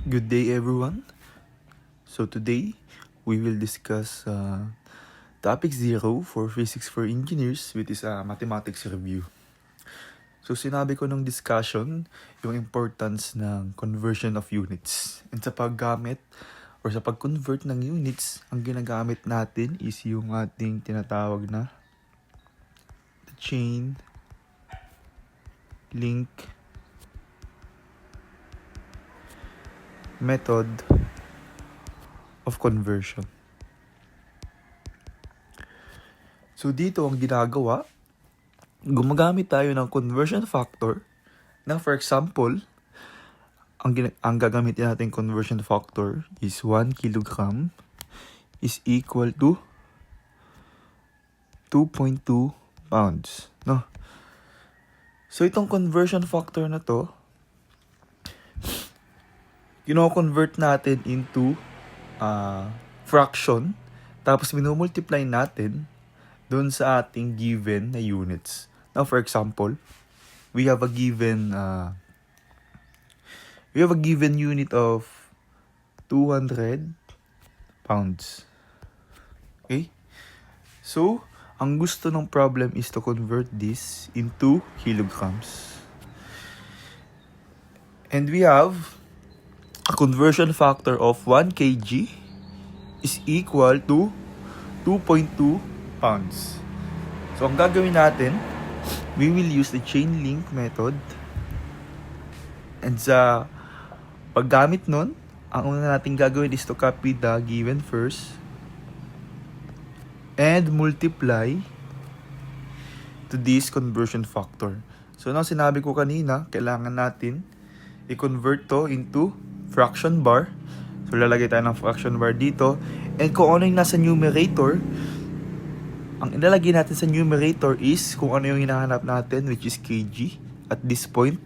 Good day, everyone. So today we will discuss topic 0 for Physics for Engineers, which is a mathematics review. So sinabi ko nung discussion yung importance ng conversion of units. And sa paggamit or sa pag-convert ng units, ang ginagamit natin is yung ating tinatawag na the chain link method of conversion. So dito ang ginagawa, gumagamit tayo ng conversion factor na, for example, ang gagamitin natin conversion factor is 1 kilogram is equal to 2.2 pounds. No? So itong conversion factor na to, convert natin into fraction, tapos minumultiply natin doon sa ating given na units. Now, for example, we have a given unit of 200 pounds. Okay? So, ang gusto ng problem is to convert this into kilograms. And we have a conversion factor of 1 kg is equal to 2.2 pounds. So, ang gagawin natin, we will use the chain link method. And sa paggamit nun, ang una natin gagawin is to copy the given first and multiply to this conversion factor. So, nang sinabi ko kanina, kailangan natin i-convert to into fraction bar. So, lalagay tayo ng fraction bar dito. And kung ano yung nasa numerator, ang ilalagay natin sa numerator is kung ano yung hinahanap natin, which is kg. At this point,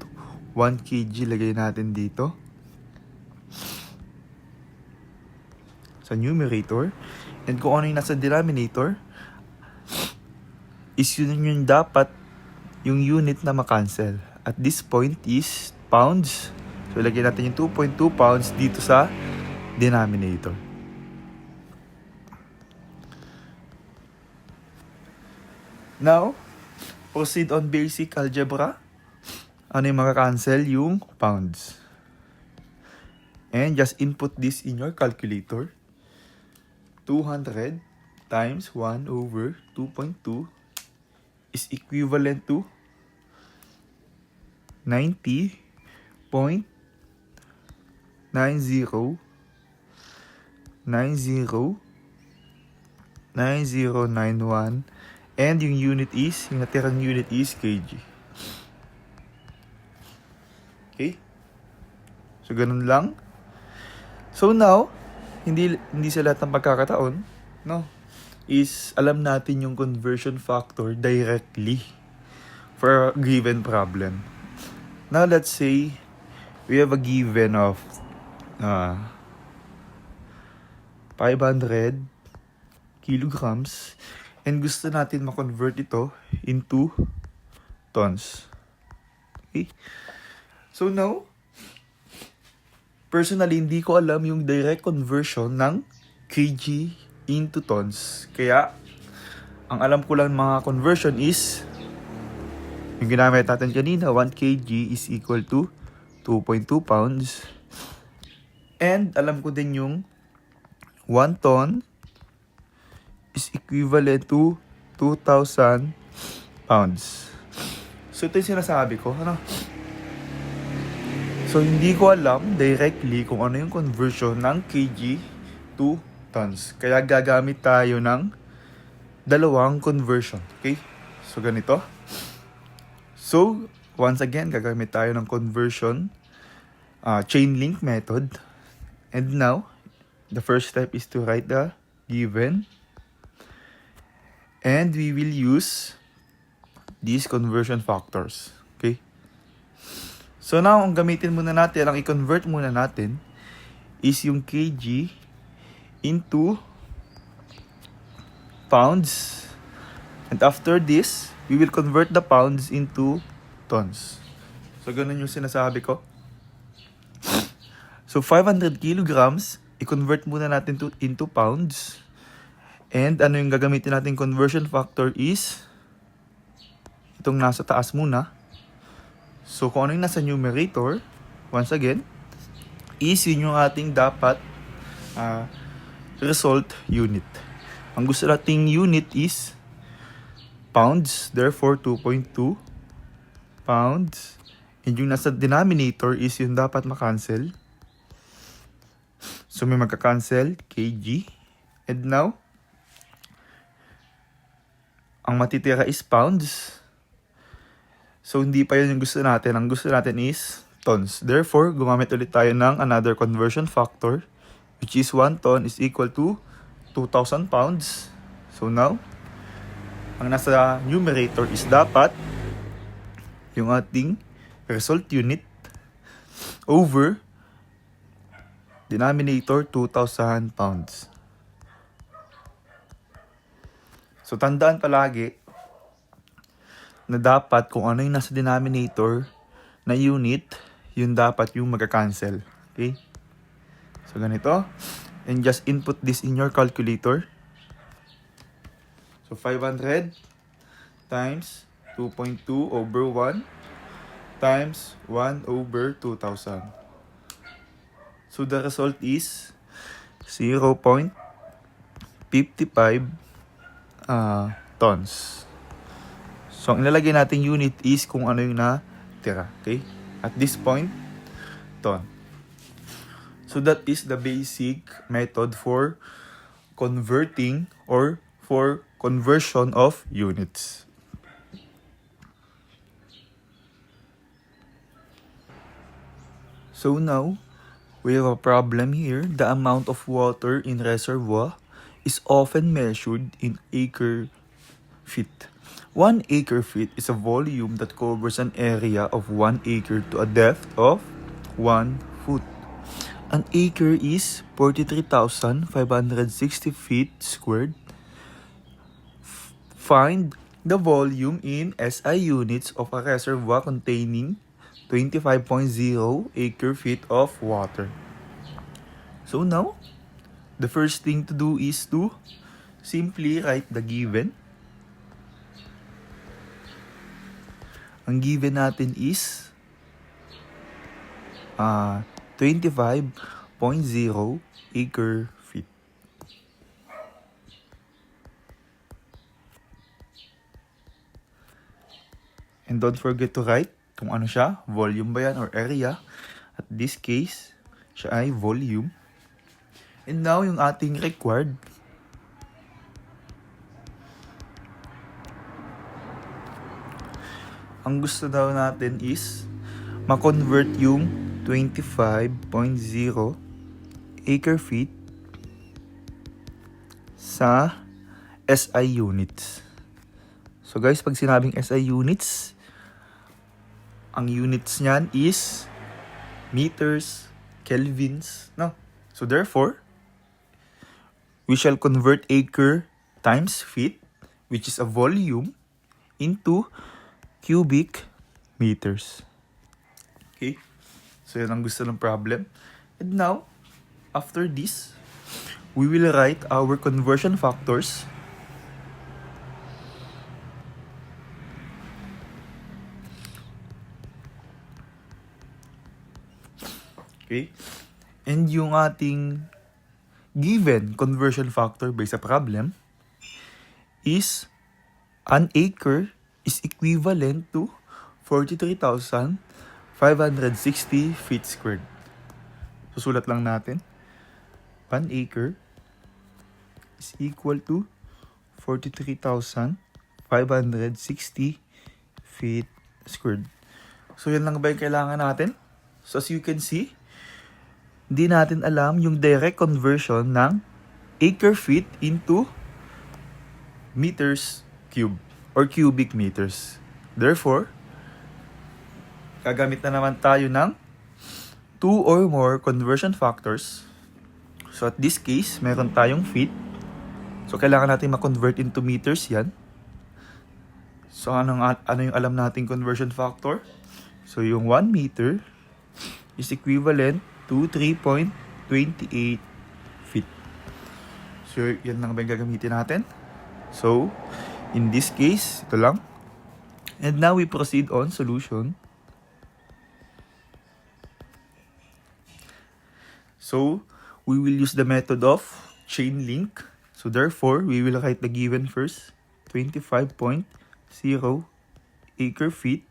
1 kg lagay natin dito sa numerator. And kung ano yung nasa denominator, is yun yung dapat yung unit na makancel. At this point is pounds. So, lagyan natin yung 2.2 pounds dito sa denominator. Now, proceed on basic algebra. Ano yung makakancel? Yung pounds. And just input this in your calculator. 200 times 1 over 2.2 is equivalent to 90.9091 and yung natirang unit is kg. Okay? So, ganun lang. So, now, hindi sa lahat ng pagkakataon, no, is alam natin yung conversion factor directly for a given problem. Now, let's say we have a given of 500 kilograms and gusto natin ma-convert ito into tons. Okay? So now, personally, hindi ko alam yung direct conversion ng kg into tons. Kaya, ang alam ko lang mga conversion is yung ginamit natin kanina, 1 kg is equal to 2.2 pounds. And alam ko din yung 1 ton is equivalent to 2,000 pounds. So, ito yung sinasabi ko. So, hindi ko alam directly kung ano yung conversion ng kg to tons. Kaya gagamit tayo ng dalawang conversion. Okay? So, ganito. So, once again, gagamit tayo ng conversion chain link method. And now, the first step is to write the given. And we will use these conversion factors. Okay? So now, ang gamitin muna natin, ang i-convert muna natin is yung kg into pounds. And after this, we will convert the pounds into tons. So, ganun yung sinasabi ko. So, So 500 kilograms, i-convert muna natin into pounds. And ano yung gagamitin natin conversion factor is itong nasa taas muna. So kung ano yung nasa numerator, once again, is yun yung ating dapat result unit. Ang gusto nating unit is pounds, therefore 2.2 pounds. And yung nasa denominator is yung dapat makancel. So may magka-cancel, kg. And now, ang matitira is pounds. So hindi pa yun yung gusto natin. Ang gusto natin is tons. Therefore, gumamit ulit tayo ng another conversion factor, which is 1 ton is equal to 2,000 pounds. So now, ang nasa numerator is dapat yung ating result unit over denominator 2,000 pounds. So tandaan palagi na dapat kung ano yung nasa denominator na unit, yun dapat yung magka-cancel. Okay? So ganito. And just input this in your calculator. So 500 times 2.2 over 1 times 1 over 2,000. So the result is 0.55 tons. So ang ilalagay nating unit is kung ano yung natira. Okay? At this point, ton. So that is the basic method for converting or for conversion of units. So now, we have a problem here. The amount of water in reservoir is often measured in acre feet. 1 acre feet is a volume that covers an area of 1 acre to a depth of 1 foot. An acre is 43,560 feet squared. Find the volume in SI units of a reservoir containing 25.0 acre feet of water. So now, the first thing to do is to simply write the given. Ang given natin is 25.0 acre feet. And don't forget to write kung ano siya, volume ba yan or area. At this case, siya ay volume. And now, yung ating required, ang gusto daw natin is ma-convert yung 25.0 acre feet sa SI units. So guys, pag sinabing SI units, ang units niyan is meters, kelvins, no? So therefore, we shall convert acre times feet, which is a volume, into cubic meters. Okay? So yan ang gusto ng problem. And now, after this, we will write our conversion factors. Okay? And yung ating given conversion factor based sa problem is an acre is equivalent to 43,560 feet squared. Susulat lang natin. 1 acre is equal to 43,560 feet squared. So yan lang ba yung kailangan natin? So as you can see, hindi natin alam yung direct conversion ng acre feet into meters cube or cubic meters. Therefore, gagamit na naman tayo ng 2 or more conversion factors. So at this case, meron tayong feet. So kailangan natin ma-convert into meters yan. So ano yung alam nating conversion factor? So yung 1 meter is equivalent to 3.28 feet. So, yan lang ba yung gagamitin natin? So, in this case, ito lang. And now we proceed on solution. So, we will use the method of chain link. So, therefore, we will write the given first. 25.0 acre feet.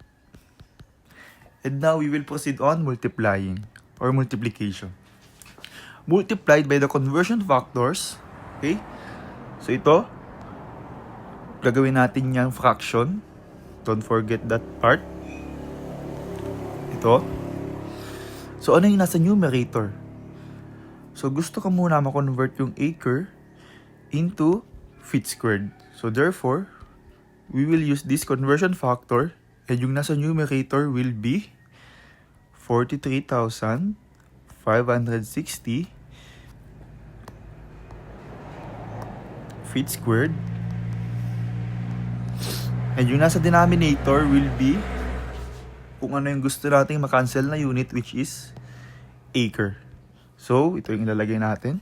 And now we will proceed on multiplying or multiplication. Multiplied by the conversion factors. Okay? So, ito, gagawin natin yung fraction. Don't forget that part. Ito. So, ano yung nasa numerator? So, gusto ko muna ma-convert yung acre into feet squared. So, therefore, we will use this conversion factor and yung nasa numerator will be 43,560 feet squared. And yung nasa denominator will be kung ano yung gusto nating makancel na unit, which is acre. So, ito yung ilalagay natin.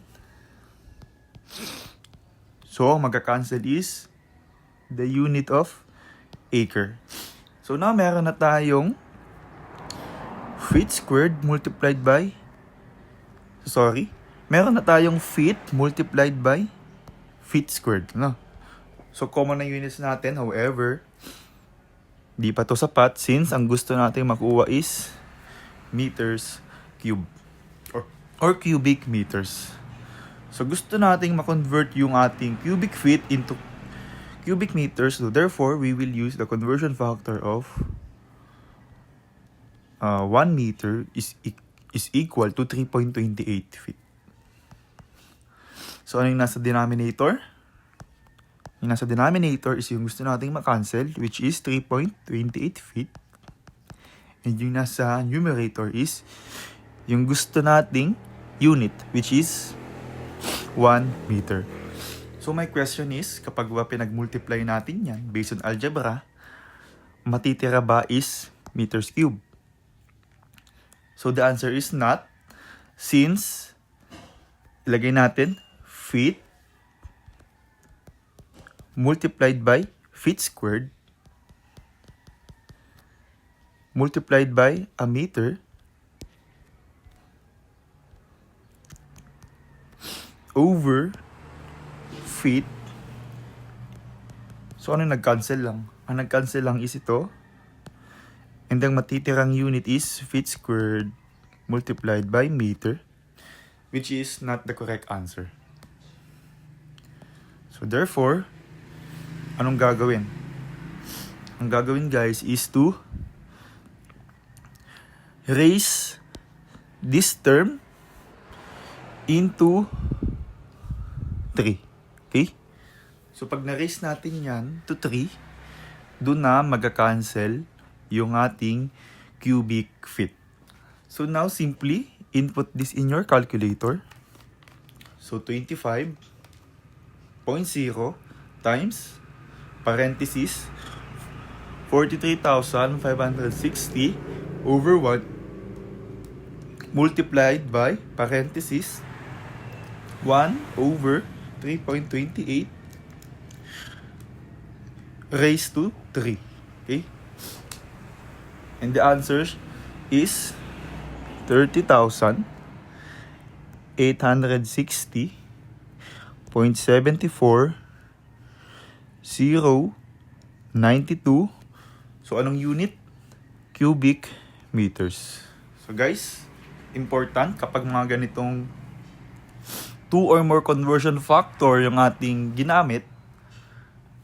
So, ang magka-cancel is the unit of acre. So, now meron na tayong feet squared multiplied by meron na tayong feet multiplied by feet squared. No? So, common na units natin. However, di pa to sapat since ang gusto natin makuha is meters cube or cubic meters. So, gusto nating ma-convert yung ating cubic feet into cubic meters. So, therefore, we will use the conversion factor of 1 meter is equal to 3.28 feet. So, ano yung nasa denominator? Yung nasa denominator is yung gusto nating makancel, which is 3.28 feet. And yung nasa numerator is yung gusto nating unit, which is 1 meter. So my question is, kapag pinag-multiply natin yan, based on algebra, matitira ba is meters cube? So the answer is not, since ilagay natin feet multiplied by feet squared multiplied by a meter over feet. So, ano nag-cancel lang? Ang nag-cancel lang is ito. And ang matitirang unit is feet squared multiplied by meter, which is not the correct answer. So, therefore, anong gagawin? Ang gagawin, guys, is to raise this term into 3. Okay? So, pag na-raise natin yan to 3, doon na mag-cancel yung ating cubic feet. So, now, simply input this in your calculator. So, 25.0 times parenthesis 43,560 over 1 multiplied by parenthesis 1 over 3.28 raised to 3. Okay? And the answer is 30,860.74,092. So, anong unit? Cubic meters. So, guys, important kapag mga ganitong 2 or more conversion factor yung ating ginamit,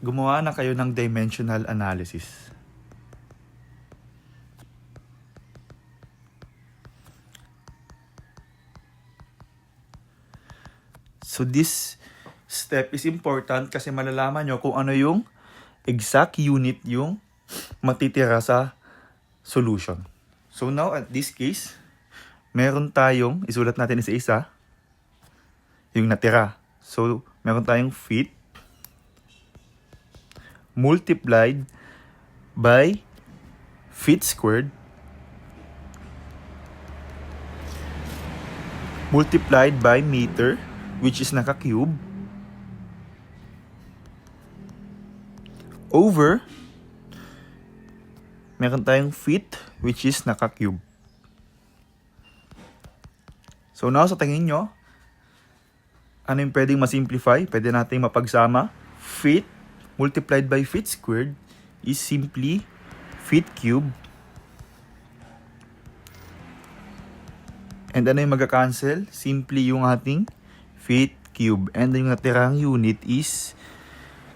gumawa na kayo ng dimensional analysis. So, this step is important kasi malalaman nyo kung ano yung exact unit yung matitira sa solution. So, now, at this case, meron tayong, isulat natin isa-isa, yung natira. So, meron tayong feet multiplied by feet squared multiplied by meter, which is naka-cube, over meron tayong feet, which is naka-cube. So now, sa tingin nyo, ano yung pwedeng masimplify? Pwede natin mapagsama. Feet multiplied by feet squared is simply feet cube. And ano yung magka-cancel? Simply yung ating feet cube. And yung natirang unit is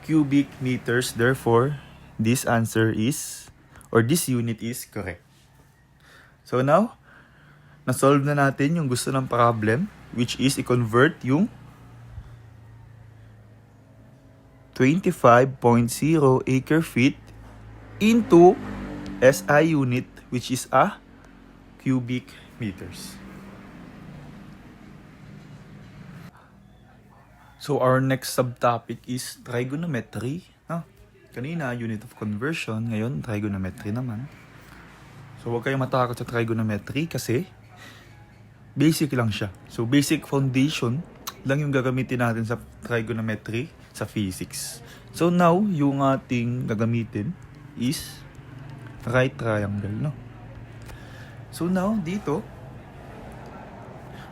cubic meters. Therefore, this answer is, or this unit is correct. So now, na-solve na natin yung gusto ng problem, which is i-convert yung 25.0 acre feet into SI unit, which is a cubic meters. So our next subtopic is trigonometry. Kanina, unit of conversion. Ngayon, trigonometry naman. So huwag kayong matakot sa trigonometry kasi basic lang siya. So basic foundation lang yung gagamitin natin sa trigonometry sa physics. So now, yung ating gagamitin is right triangle, no? So now, dito,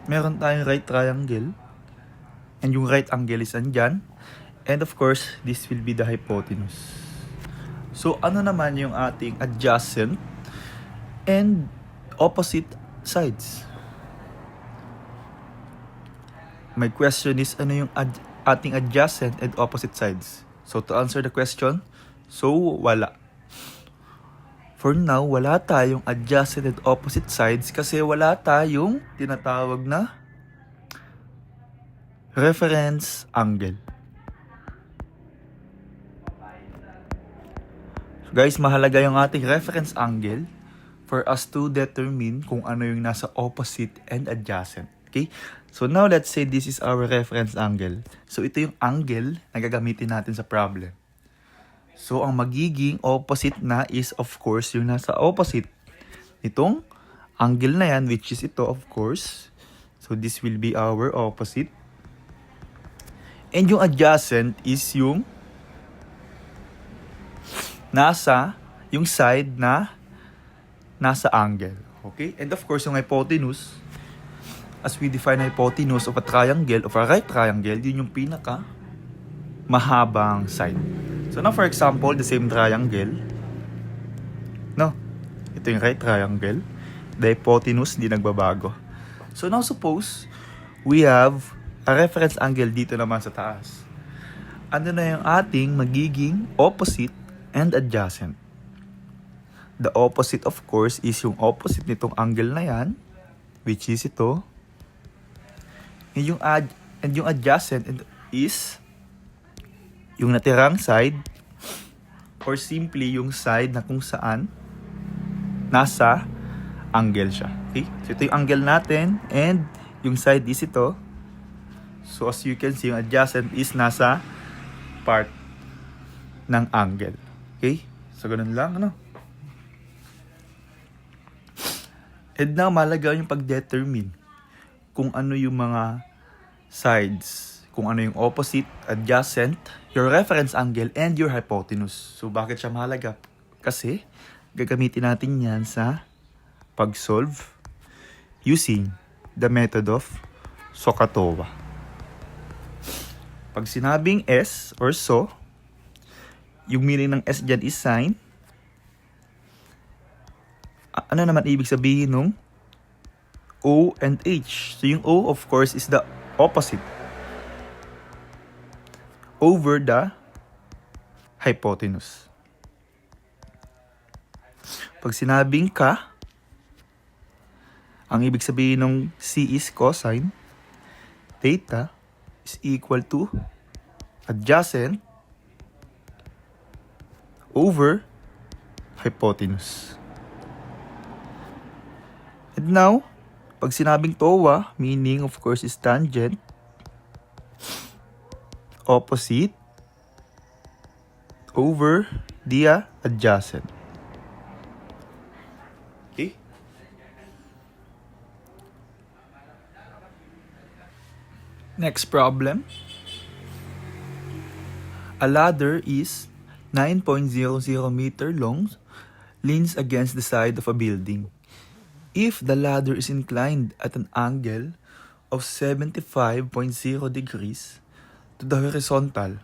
meron tayong right triangle. And yung right angle is andyan. And of course, this will be the hypotenuse. So ano naman yung ating adjacent and opposite sides? My question is, ano yung ating adjacent and opposite sides? So to answer the question, so wala. For now, wala tayong adjacent and opposite sides kasi wala tayong tinatawag na reference angle. So guys, mahalaga yung ating reference angle for us to determine kung ano yung nasa opposite and adjacent. Okay? So now, let's say this is our reference angle. So ito yung angle na gagamitin natin sa problem. So ang magiging opposite na is of course yung nasa opposite itong angle na yan, which is ito of course. So this will be our opposite. And yung adjacent is yung nasa yung side na nasa angle. Okay? And of course, yung hypotenuse, as we define hypotenuse of a triangle, of a right triangle, yun yung pinaka mahabang side. So now for example, the same triangle, no? Ito yung right triangle. The hypotenuse, di nagbabago. So now suppose, we have a reference angle dito naman sa taas. Ano na yung ating magiging opposite and adjacent? The opposite of course is yung opposite nitong angle na yan, which is ito. And yung adjacent is yung natirang side, or simply yung side na kung saan nasa angle siya. Okay? So ito yung angle natin and yung side is ito. So as you can see, yung adjacent is nasa part ng angle. Okay? So ganun lang, ano? And now, malaga yung pag-determine kung ano yung mga sides, kung ano yung opposite, adjacent, your reference angle, and your hypotenuse. So, bakit siya mahalaga? Kasi, gagamitin natin yan sa pag-solve using the method of SOHCAHTOA. Pag sinabing S or SO, yung meaning ng S dyan is sine. Ano naman ibig sabihin nung O and H? So yung O of course is the opposite over the hypotenuse. Pag sinabing ka, ang ibig sabihin ng C is cosine. Theta is equal to adjacent over hypotenuse. And now, pag sinabing TOA, meaning of course is tangent, opposite, over the adjacent. Okay? Next problem. A ladder is 9.00 meter long, leans against the side of a building. If the ladder is inclined at an angle of 75.0 degrees to the horizontal,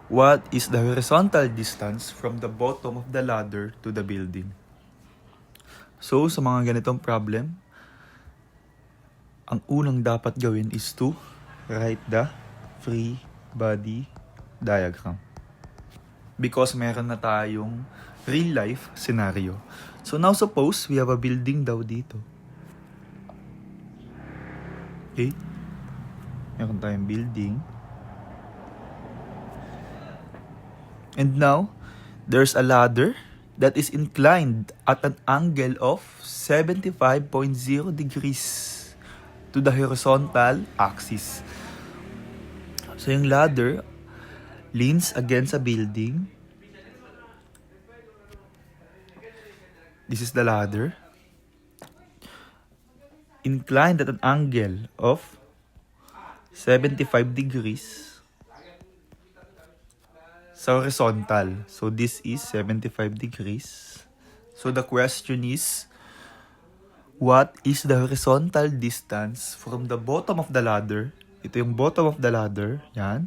what is the horizontal distance from the bottom of the ladder to the building? So, sa mga ganitong problem, ang unang dapat gawin is to write the free body diagram. Because meron na tayong real life scenario. So now suppose we have a building daw dito. Okay? Meron tayong building. And now, there's a ladder that is inclined at an angle of 75.0 degrees to the horizontal axis. So yung ladder leans against a building. This is the ladder. Inclined at an angle of 75 degrees sa horizontal. So this is 75 degrees. So the question is, what is the horizontal distance from the bottom of the ladder? Ito yung bottom of the ladder. Yan.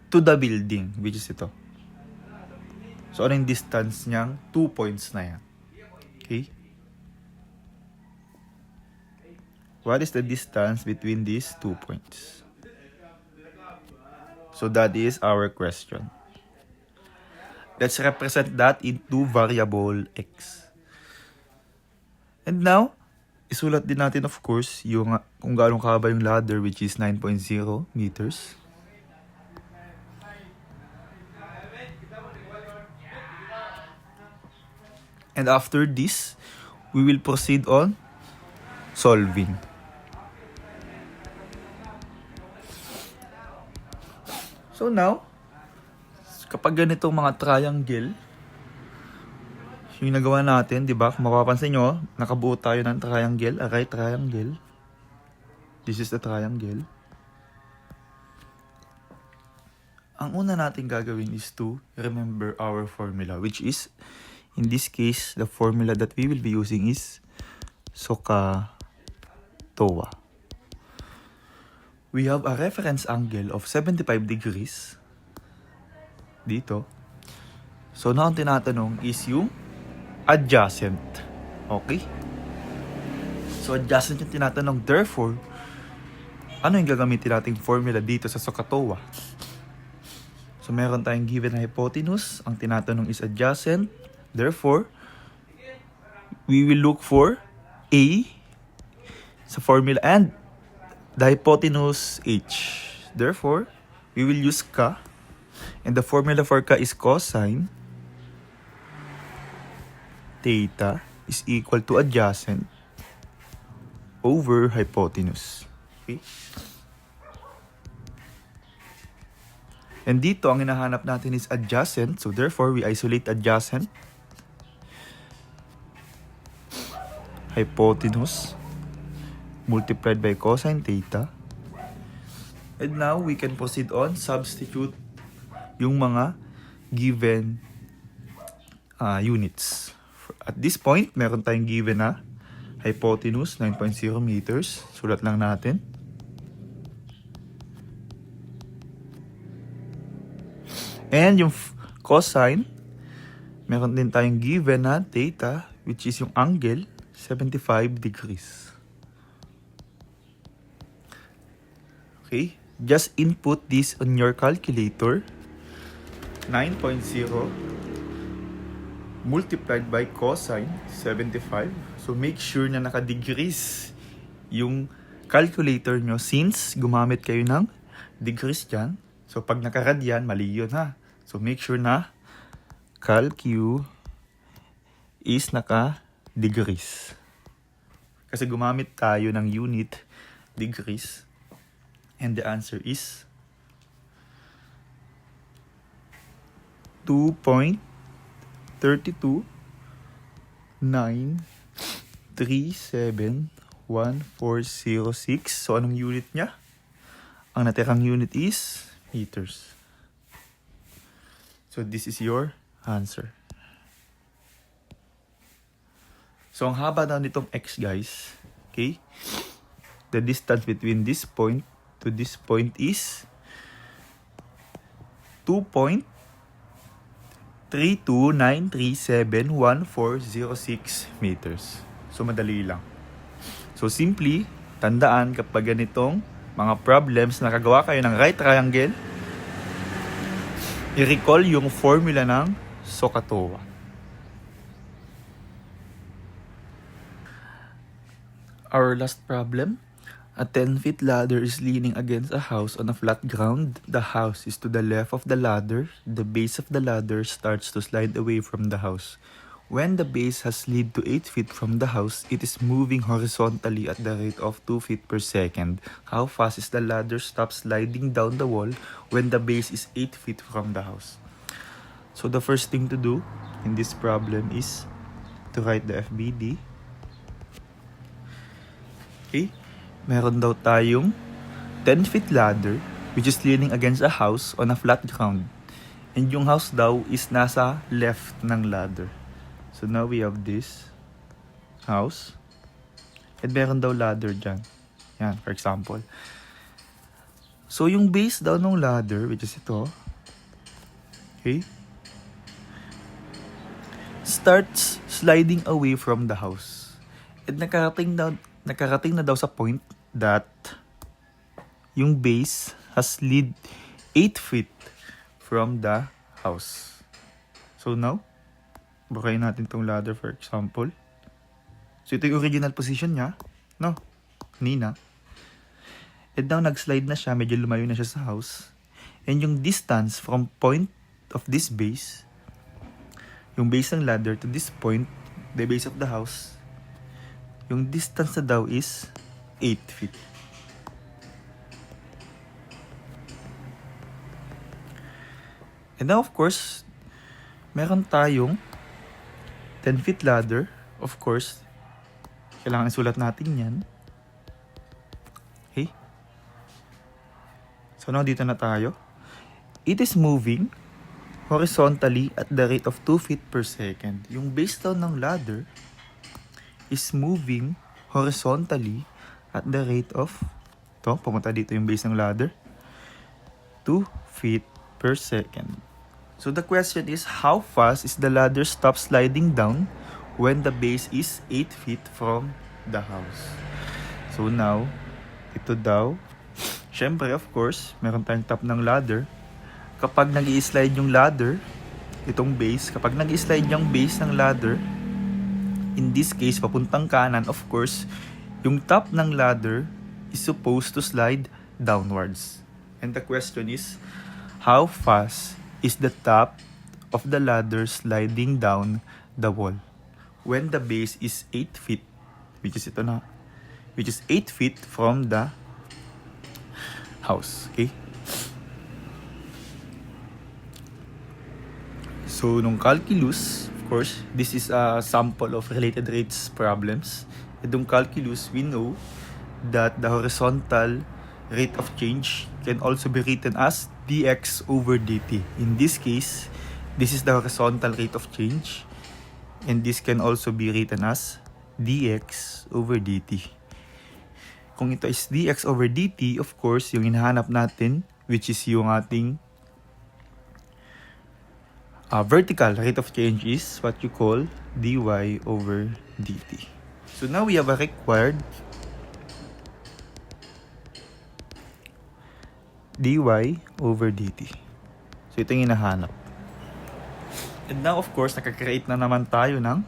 To the building, which is ito. So, ano yung distance niyang 2 points na yan? Okay? What is the distance between these 2 points? So, that is our question. Let's represent that into variable x. And now, isulat din natin of course yung kung gaano kahaba yung ladder, which is 9.0 meters. And after this, we will proceed on solving. So now, kapag ganitong mga triangle, yung nagawa natin, di ba? Kung mapapansin nyo, nakabuo tayo ng triangle, a right triangle. This is the triangle. Ang una natin gagawin is to remember our formula, which is, in this case, the formula that we will be using is SOHCAHTOA. We have a reference angle of 75 degrees dito. So, na ang tinatanong is yung adjacent. Okay? So, adjacent yung tinatanong. Therefore, ano yung gagamitin nating formula dito sa SOHCAHTOA? So, meron tayong given hypotenuse. Ang tinatanong is adjacent. Therefore, we will look for A sa formula and the hypotenuse H. Therefore, we will use Ka. And the formula for Ka is cosine theta is equal to adjacent over hypotenuse. Okay? And dito, ang hinahanap natin is adjacent. So, therefore, we isolate adjacent. Hypotenuse multiplied by cosine theta. And now, we can proceed on substitute yung mga given units. At this point, meron tayong given na hypotenuse, 9.0 meters. Sulat lang natin. And yung cosine, meron din tayong given na theta, which is yung angle, 75 degrees. Okay, just input this on your calculator. 9.0 multiplied by cosine 75. So make sure na naka-degrees yung calculator nyo since gumamit kayo ng degrees dyan. So pag naka-radian, mali yun ha. So make sure na calcu is naka-degrees. Kasi gumamit tayo ng unit degrees. And the answer is 2.32937 1406. So, anong unit niya? Ang natirang unit is meters. So, this is your answer. So, ang haba daw nitong x, guys. Okay? The distance between this point to this point is 2.329371406 meters. So, madali lang. So, simply, tandaan kapag ganitong mga problems na nakagawa kayo ng right triangle, i-recall yung formula ng SOHCAHTOA. Our last problem. A 10-feet ladder is leaning against a house on a flat ground. The house is to the left of the ladder. The base of the ladder starts to slide away from the house. When the base has slid to 8 feet from the house, it is moving horizontally at the rate of 2 feet per second. How fast is the ladder stop sliding down the wall when the base is 8 feet from the house? So the first thing to do in this problem is to write the FBD. Okay? Meron daw tayong 10-feet ladder which is leaning against a house on a flat ground. And yung house daw is nasa left ng ladder. So now we have this house. And meron daw ladder dyan. Yan, for example. So yung base daw ng ladder, which is ito, okay, starts sliding away from the house. And nakarating na daw sa point that yung base has slid 8 feet from the house. So now, bukayin natin tong ladder for example. So ito yung original position niya, no? Kanina. And now nag-slide na siya, medyo lumayo na siya sa house. And yung distance from point of this base, yung base ng ladder to this point, the base of the house, yung distance na daw is 8 feet. And now, of course, meron tayong 10-feet ladder. Of course, kailangan isulat natin yan. Okay? So now, dito na tayo. It is moving horizontally at the rate of 2 feet per second. Yung base daw ng ladder is moving horizontally at the rate of, pumunta dito yung base ng ladder, 2 feet per second. So the question is, how fast is the ladder stop sliding down when the base is 8 feet from the house? So now, ito daw, syempre of course, meron tayong top ng ladder. Kapag nag-i-slide yung ladder, itong base, kapag nag-i-slide yung base ng ladder, in this case, papuntang kanan, of course, yung top ng ladder is supposed to slide downwards. And the question is, how fast is the top of the ladder sliding down the wall when the base is 8 feet, which is 8 feet from the house? Okay? So, nung calculus, of course, this is a sample of related rates problems. Itong calculus, we know that the horizontal rate of change can also be written as dx over dt. In this case, this is the horizontal rate of change, and this can also be written as dx over dt. Kung ito is dx over dt, of course, yung hinahanap natin, which is yung ating vertical rate of change, is what you call dy over dt. So now we have a required dy over dt. So ito yung hinahanap. And now of course, nakakreate na naman tayo ng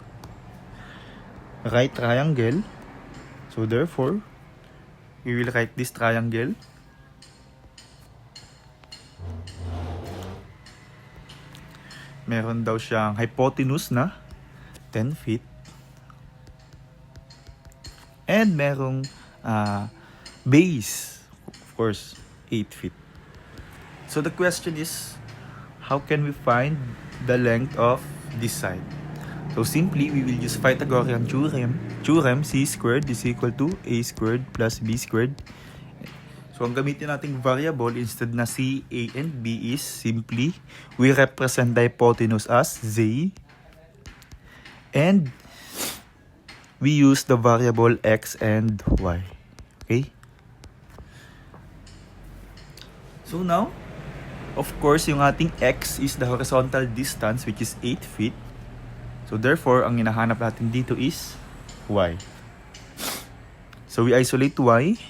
right triangle. So therefore, we will write this triangle. Meron daw siyang hypotenuse na 10 feet. And merong base, of course, 8 feet. So the question is, how can we find the length of this side? So simply, we will use Pythagorean theorem c squared is equal to a squared plus b squared. So ang gamitin nating variable instead na c, a, and b is simply, we represent the hypotenuse as z, and we use the variable x and y. Okay? So now, of course, yung ating x is the horizontal distance, which is 8 feet. So therefore, ang hinahanap natin dito is y. So we isolate y.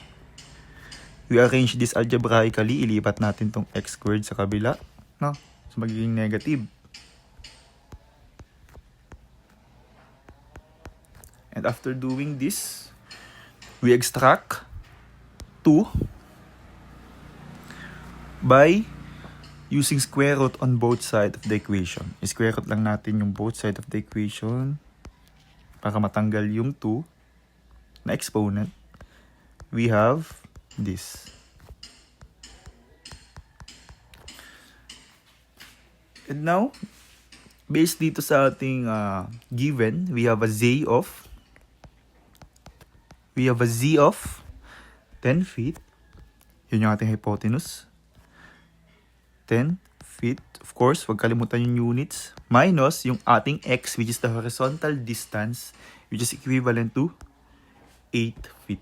We arrange this algebraically. Ilipat natin tong x squared sa kabila. No? So magiging negative. And after doing this, we extract 2 by using square root on both sides of the equation. Square root lang natin yung both sides of the equation para matanggal yung 2 na exponent. We have this. And now, based dito sa ating given, we have a z of 10 feet. Yun yung ating hypotenuse. 10 feet. Of course, huwag kalimutan yung units. Minus yung ating x, which is the horizontal distance, which is equivalent to 8 feet.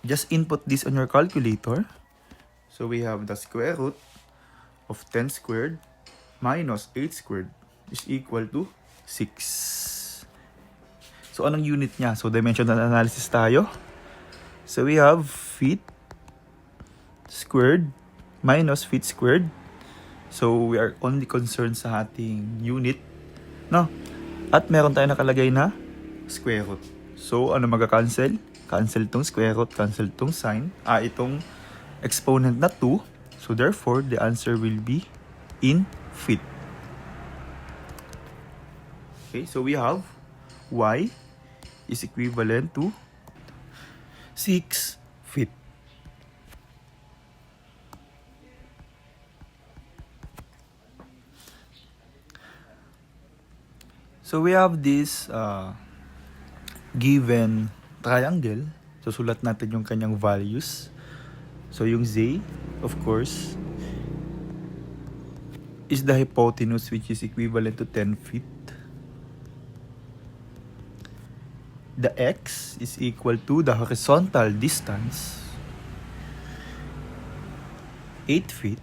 Just input this on your calculator. So we have the square root of 10 squared minus 8 squared is equal to 6. So anong unit niya? So dimensional analysis tayo. So we have feet squared minus feet squared. So we are only concerned sa ating unit, no? At meron tayo nakalagay na square root. So ano magka-cancel? Cancel tong square root, cancel tong sign. Itong exponent na 2. So therefore, the answer will be in feet. Okay, so we have y is equivalent to 6 feet. So we have this given triangle. So sulat natin yung kanyang values. So yung z, of course, is the hypotenuse, which is equivalent to 10 feet. The x is equal to the horizontal distance, 8 feet.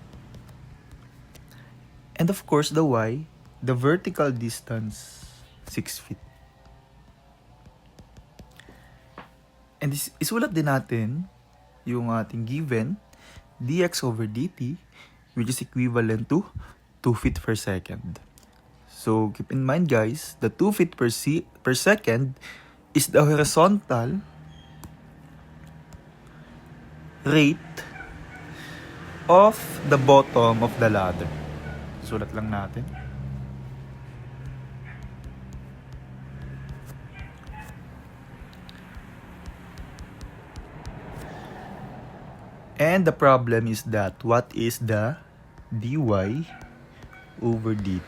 And of course, the y, the vertical distance, 6 feet. And isulat din natin yung ating given dx over dt, which is equivalent to 2 feet per second. So keep in mind, guys, the 2 feet per second is the horizontal rate of the bottom of the ladder. Sulat lang natin. And the problem is that what is the dy over dt?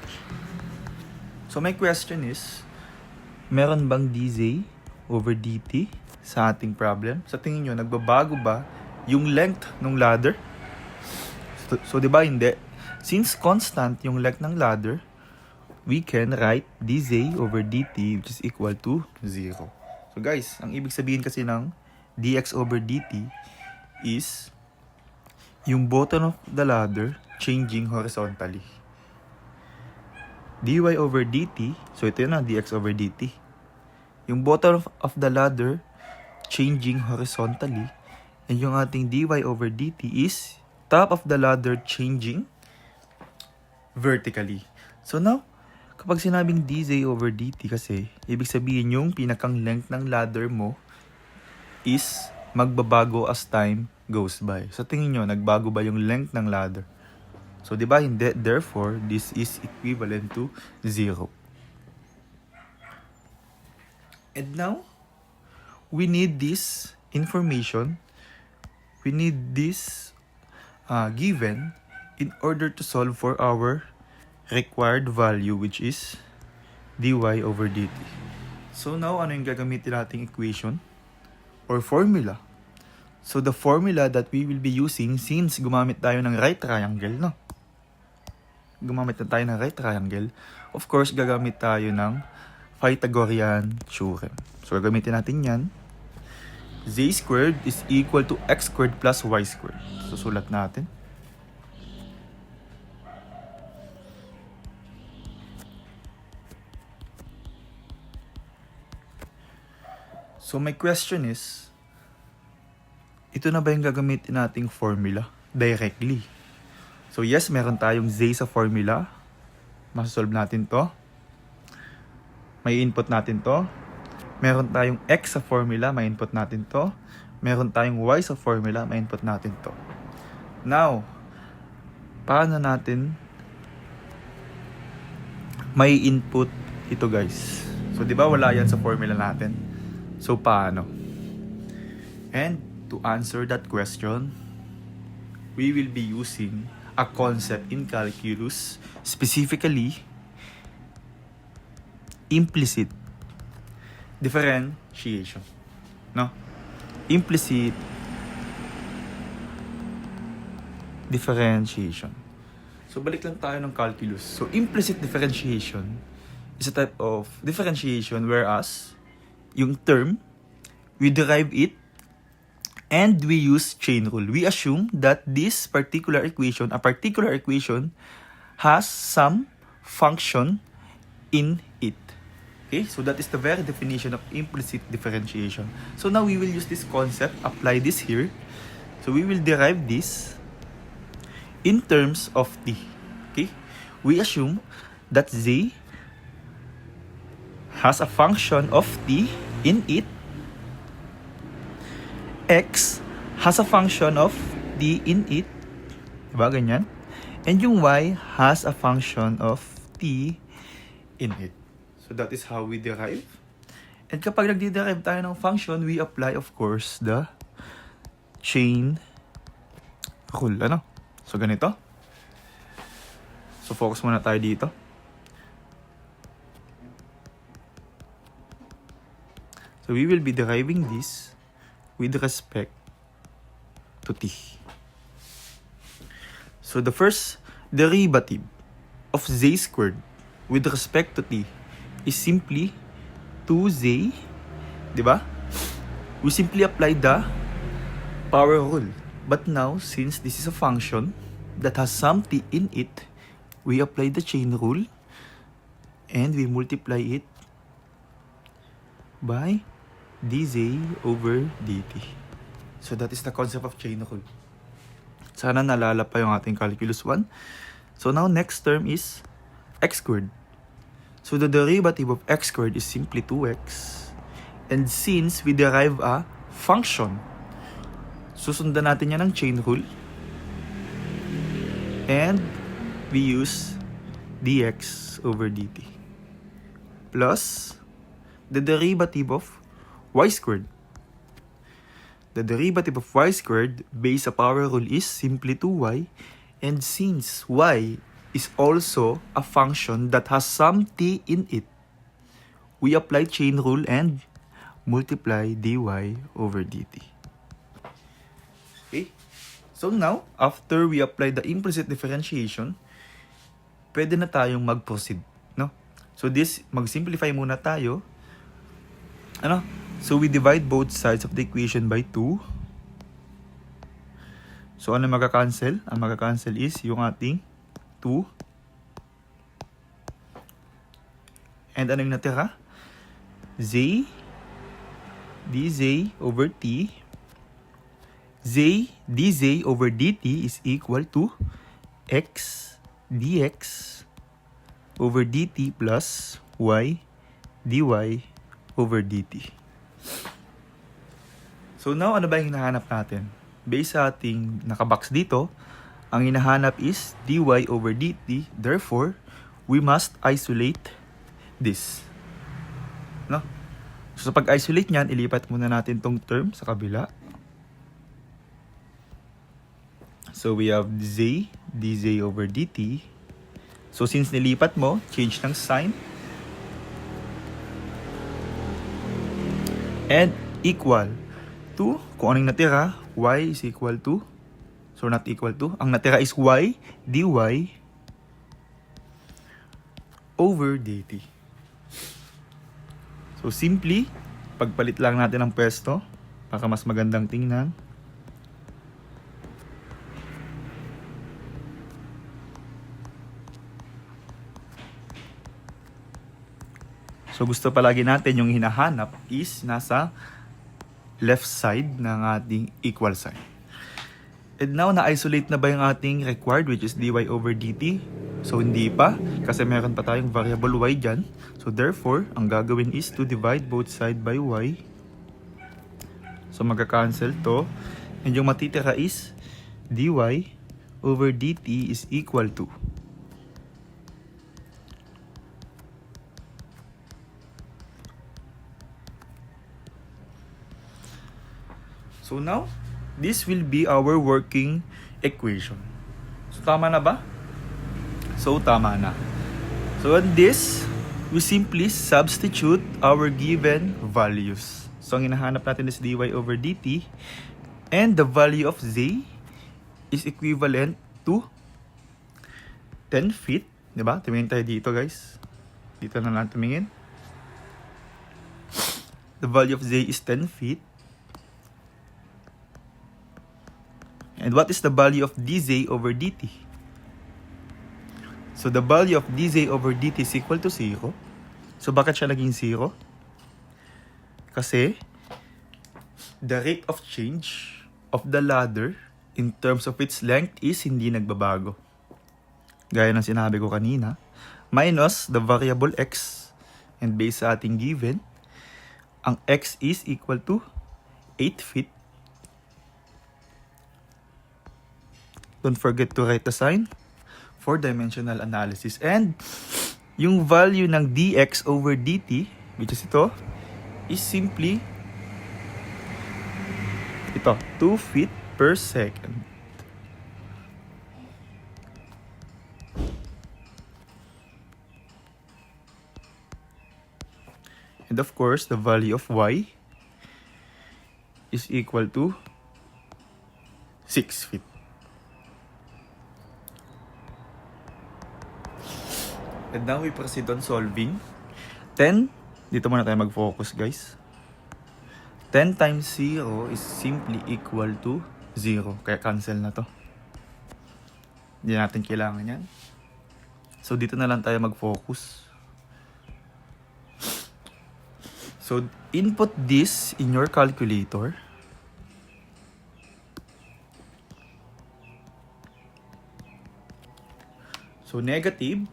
So my question is, meron bang dz over dt sa ating problem? Sa tingin nyo, nagbabago ba yung length ng ladder? So di ba hindi? Since constant yung length ng ladder, we can write dz over dt, which is equal to 0. So guys, ang ibig sabihin kasi ng dx over dt is yung bottom of the ladder changing horizontally. dy over dt, so ito yun na, dx over dt. Yung bottom of the ladder changing horizontally, and yung ating dy over dt is top of the ladder changing vertically. So now, kapag sinabing dz over dt kasi, ibig sabihin yung pinakang length ng ladder mo is magbabago as time goes by. So tingin nyo, nagbago ba yung length ng ladder? So di ba hindi? Therefore, this is equivalent to 0. And now, we need this information. We need this given in order to solve for our required value, which is dy over dt. So now, ano yung gagamitin nating equation or formula? So the formula that we will be using, since gumamit tayo ng right triangle, no? Gumamit na tayo ng right triangle, of course, gagamit tayo ng Pythagorean theorem. So gagamitin natin yan. Z squared is equal to x squared plus y squared. So sulat natin. So my question is, ito na ba yung gagamitin nating formula directly? So yes, meron tayong z sa formula. Masasolve natin to. May input natin to. Meron tayong x sa formula, may input natin to. Meron tayong y sa formula, may input natin to. Now, paano natin may input ito, guys? So, di ba wala yan sa formula natin? So, paano? And to answer that question, we will be using a concept in calculus, specifically implicit differentiation. No? Implicit differentiation. So, balik lang tayo ng calculus. So, implicit differentiation is a type of differentiation whereas yung term, we derive it and we use chain rule. We assume that this particular equation, a particular equation, has some function in it. Okay, so that is the very definition of implicit differentiation. So now we will use this concept, apply this here. So we will derive this in terms of t. Okay, we assume that z has a function of t in it. X has a function of t in it. Diba, ganyan? And yung y has a function of t in it. So that is how we derive. And kapag nagdi-derive tayo ng function, we apply, of course, the chain rule. Ano? So ganito. So focus muna tayo dito. So we will be deriving this with respect to t. So the first derivative of z squared with respect to t is simply 2z, di ba? We simply apply the power rule. But now, since this is a function that has some t in it, we apply the chain rule and we multiply it by dz over dt. So that is the concept of chain rule. Sana nalala pa yung ating calculus 1. So now next term is x squared. So the derivative of x squared is simply 2x. And since we derive a function, susundan natin yan ng chain rule. And we use dx over dt. Plus the derivative of y squared. The derivative of y squared based sa power rule is simply 2y. And since y is also a function that has some t in it, we apply chain rule and multiply dy over dt. Okay? So now, after we apply the implicit differentiation, pwede na tayong mag-proceed. No? So this, mag-simplify muna tayo. Ano? So we divide both sides of the equation by 2. So ano magka-cancel? Ang magka-cancel is yung ating 2. And ano yung natira? Z dz over t. Z dz over dt is equal to x dx over dt plus y dy over dt. So now, ano ba yung hinahanap natin? Based sa ating nakabox dito, ang hinahanap is dy over dt. Therefore, we must isolate this. No? So sa pag-isolate niyan, ilipat muna natin tong term sa kabila. So we have z dz over dt. So since nilipat mo, change ng sign. And equal to, kung anong natira, y is equal to, so not equal to, ang natira is y dy over dt. So simply, pagpalit lang natin ang pwesto para mas magandang tingnan. So gusto palagi natin yung hinahanap is nasa left side ng ating equal sign. And now, na-isolate na ba yung ating required, which is dy over dt? So hindi pa, kasi meron pa tayong variable y dyan. So therefore, ang gagawin is to divide both side by y. So magka-cancel to. And yung matitira is dy over dt is equal to, so now, this will be our working equation. So tama na ba? So tama na. So on this, we simply substitute our given values. So ang hinahanap natin is dy over dt, and the value of z is equivalent to 10 feet. Diba? Tumingin tayo dito, guys. Dito na lang tumingin. The value of z is 10 feet. And what is the value of dz over dt? So the value of dz over dt is equal to 0. So bakit siya naging 0? Kasi the rate of change of the ladder in terms of its length is hindi nagbabago. Gaya ng sinabi ko kanina, minus the variable x, and based sa ating given, ang x is equal to 8 feet. Don't forget to write the sign for dimensional analysis. And yung value ng dx over dt, which is ito, is simply ito, 2 feet per second. And of course, the value of y is equal to 6 feet. And now we proceed on solving. 10, dito muna tayo mag-focus, guys. 10 times 0 is simply equal to 0. Kaya cancel na to. Hindi natin kailangan yan. So dito na lang tayo mag-focus. So input this in your calculator. So negative,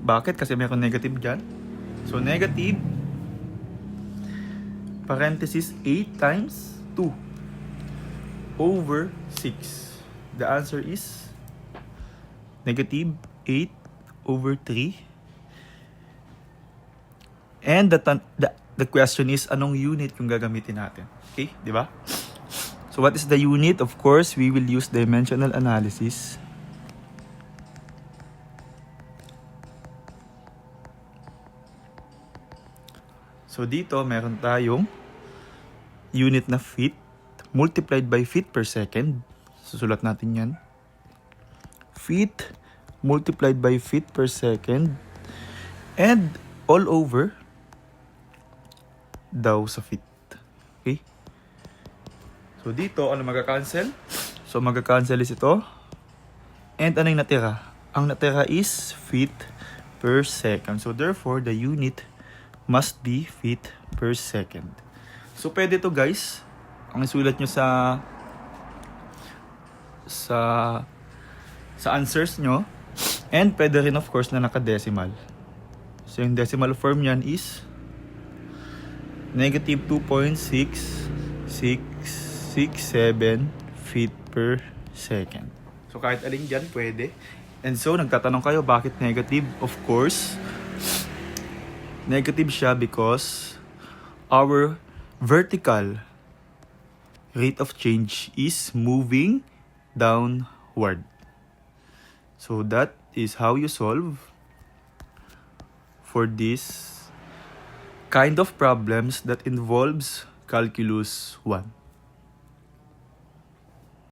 bakit? Kasi meron negative dyan. So negative, parenthesis 8 times 2 over 6. The answer is negative 8 over 3. And the question is, anong unit yung gagamitin natin? Okay, di ba? So what is the unit? Of course, we will use dimensional analysis. So dito, meron tayong unit na feet multiplied by feet per second. Susulat natin yan. Feet multiplied by feet per second. And all over daw sa feet. Okay? So dito, ano magka-cancel? So magka-cancel is ito. And ano yung natira? Ang natira is feet per second. So therefore, the unit must be feet per second. So pwede to, guys. Ang isulat nyo sa answers nyo. And pwede rin of course na naka-decimal. So yung decimal form yan is negative 2.6667 feet per second. So kahit alin dyan pwede. And so nagtatanong kayo bakit negative? Of course, negative siya because our vertical rate of change is moving downward. So that is how you solve for this kind of problems that involves calculus 1.